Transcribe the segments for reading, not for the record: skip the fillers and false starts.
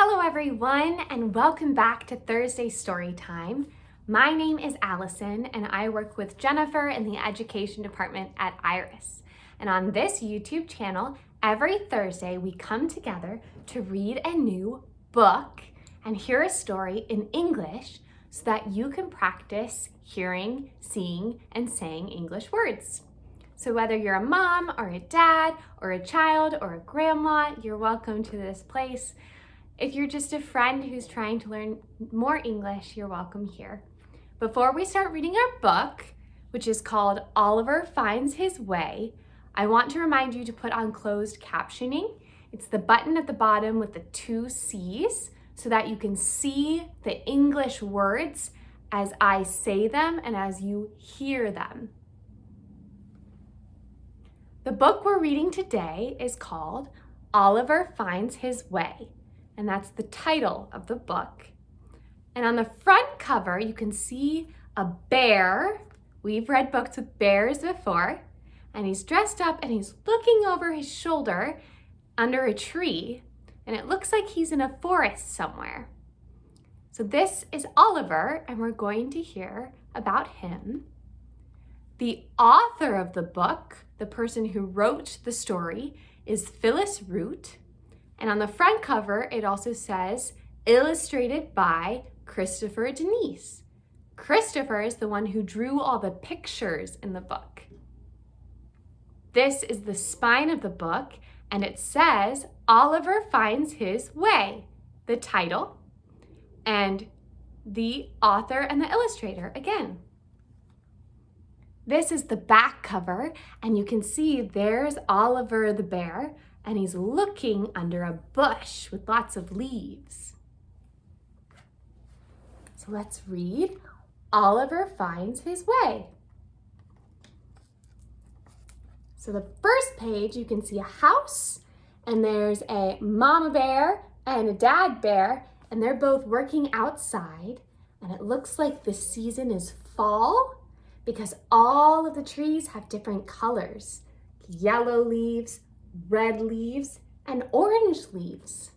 Hello everyone, and welcome back to Thursday Story Time. My name is Allison, and I work with Jennifer in the Education Department at Iris. And on this YouTube channel, every Thursday we come together to read a new book and hear a story in English so that you can practice hearing, seeing, and saying English words. So whether you're a mom or a dad or a child or a grandma, you're welcome to this place. If you're just a friend who's trying to learn more English, you're welcome here. Before we start reading our book, which is called Oliver Finds His Way, I want to remind you to put on closed captioning. It's the button at the bottom with the 2 C's so that you can see the English words as I say them and as you hear them. The book we're reading today is called Oliver Finds His Way. And that's the title of the book. And on the front cover, you can see a bear. We've read books with bears before. And he's dressed up and he's looking over his shoulder under a tree. And it looks like he's in a forest somewhere. So this is Oliver, and we're going to hear about him. The author of the book, the person who wrote the story, is Phillis Root. And on the front cover, it also says, illustrated by Christopher Denise. Christopher is the one who drew all the pictures in the book. This is the spine of the book, and it says, Oliver Finds His Way, the title, and the author and the illustrator again. This is the back cover, and you can see there's Oliver the bear, and he's looking under a bush with lots of leaves. So let's read Oliver Finds His Way. So the first page, you can see a house, and there's a mama bear and a dad bear, and they're both working outside, and it looks like the season is fall because all of the trees have different colors. Yellow leaves, red leaves, and orange leaves.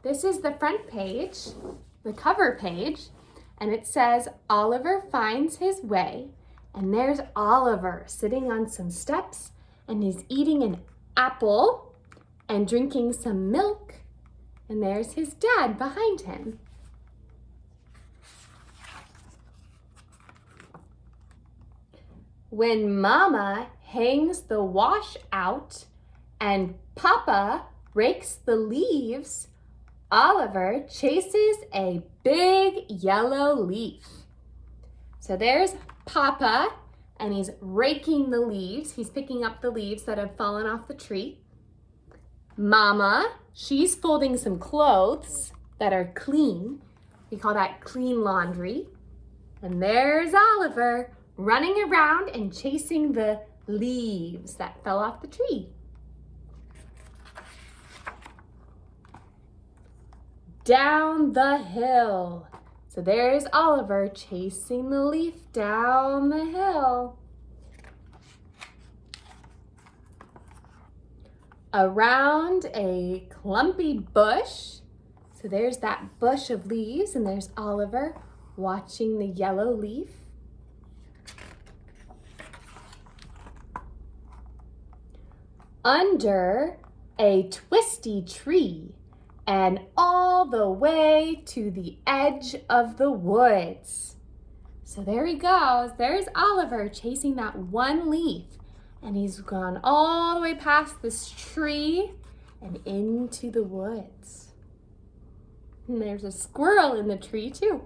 This is the front page, the cover page, and it says Oliver Finds His Way, and there's Oliver sitting on some steps, and he's eating an apple and drinking some milk, and there's his dad behind him. When Mama hangs the wash out and Papa rakes the leaves, Oliver chases a big yellow leaf. So there's Papa, and he's raking the leaves. He's picking up the leaves that have fallen off the tree. Mama, she's folding some clothes that are clean. We call that clean laundry. And there's Oliver, running around and chasing the leaves that fell off the tree. Down the hill. So there's Oliver chasing the leaf down the hill. Around a clumpy bush. So there's that bush of leaves, and there's Oliver watching the yellow leaf. Under a twisty tree and all the way to the edge of the woods. So there he goes. There's Oliver chasing that one leaf, and he's gone all the way past this tree and into the woods. And there's a squirrel in the tree too.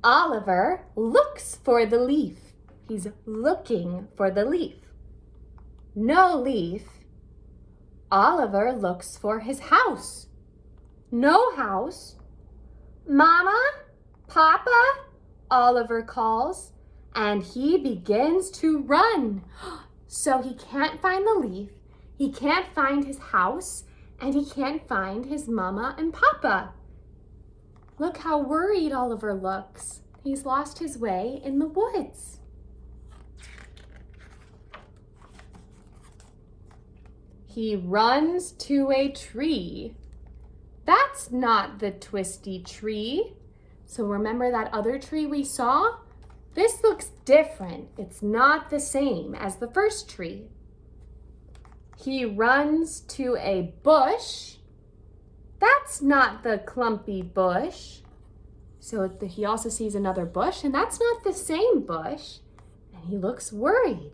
Oliver looks for the leaf. He's looking for the leaf. No leaf. Oliver looks for his house. No house. Mama, Papa, Oliver calls, and he begins to run. So he can't find the leaf, he can't find his house, and he can't find his mama and papa. Look how worried Oliver looks. He's lost his way in the woods. He runs to a tree. That's not the twisty tree. So remember that other tree we saw? This looks different. It's not the same as the first tree. He runs to a bush. That's not the clumpy bush. So he also sees another bush, and that's not the same bush. And he looks worried.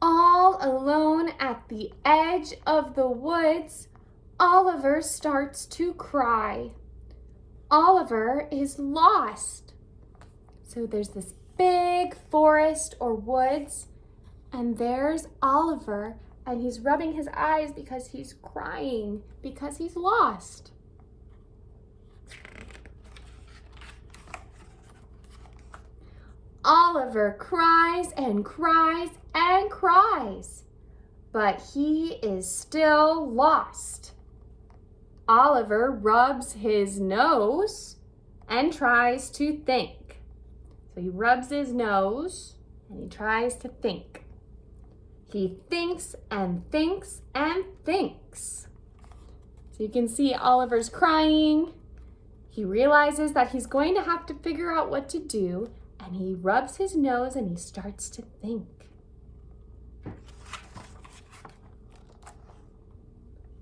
All alone at the edge of the woods, Oliver starts to cry. Oliver is lost. So there's this big forest or woods, and there's Oliver, and he's rubbing his eyes because he's crying, because he's lost. Oliver cries and cries and cries, but he is still lost. Oliver rubs his nose and tries to think. So he rubs his nose and he tries to think. He thinks and thinks and thinks. So you can see Oliver's crying. He realizes that he's going to have to figure out what to do, and he rubs his nose and he starts to think.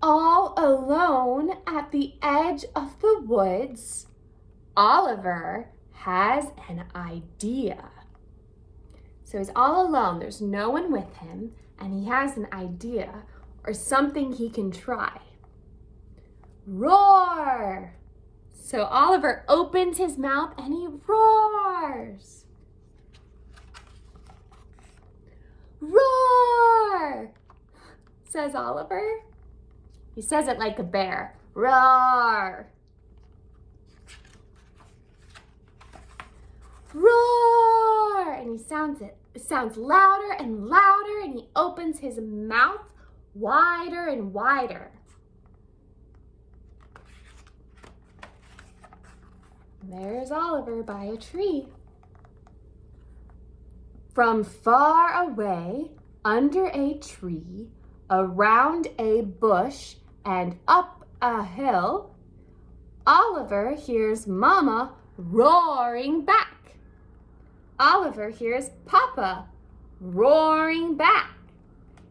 All alone at the edge of the woods, Oliver has an idea. So he's all alone, there's no one with him, and he has an idea or something he can try. Roar! So Oliver opens his mouth and he roars. Roar! Says Oliver. He says it like a bear. Roar! Roar! And he sounds it. It sounds louder and louder, and he opens his mouth wider and wider. There's Oliver by a tree. From far away, under a tree, around a bush, and up a hill, Oliver hears Mama roaring back. Oliver hears Papa roaring back.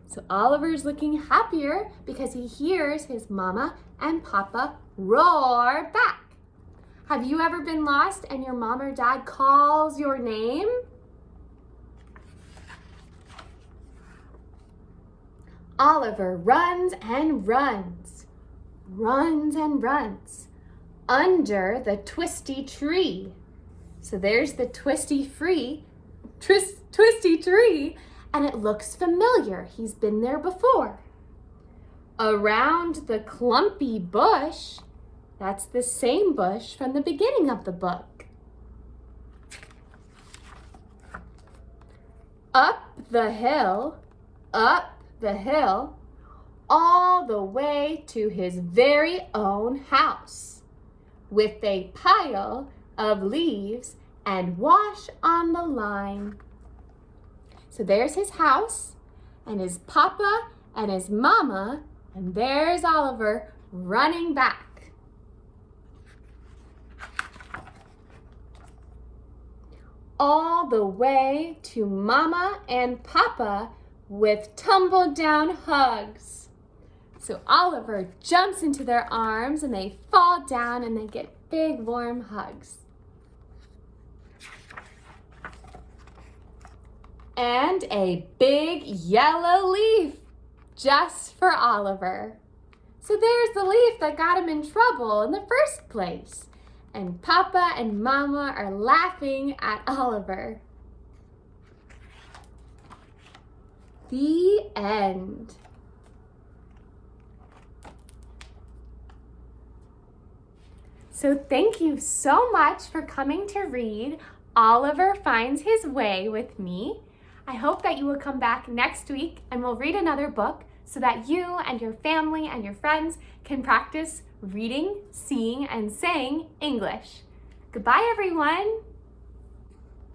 So Oliver's looking happier because he hears his Mama and Papa roar back. Have you ever been lost and your mom or dad calls your name? Oliver runs and runs, runs and runs under the twisty tree. So there's the twisty tree, and it looks familiar. He's been there before. Around the clumpy bush, that's the same bush from the beginning of the book. Up the hill, all the way to his very own house, with a pile of leaves and wash on the line. So there's his house, and his Papa and his Mama, and there's Oliver running back. All the way to Mama and Papa with tumble down hugs. So Oliver jumps into their arms and they fall down and they get big warm hugs. And a big yellow leaf just for Oliver. So there's the leaf that got him in trouble in the first place. And Papa and Mama are laughing at Oliver. The end. So thank you so much for coming to read Oliver Finds His Way with me. I hope that you will come back next week and we'll read another book so that you and your family and your friends can practice reading, seeing, and saying English. Goodbye, everyone.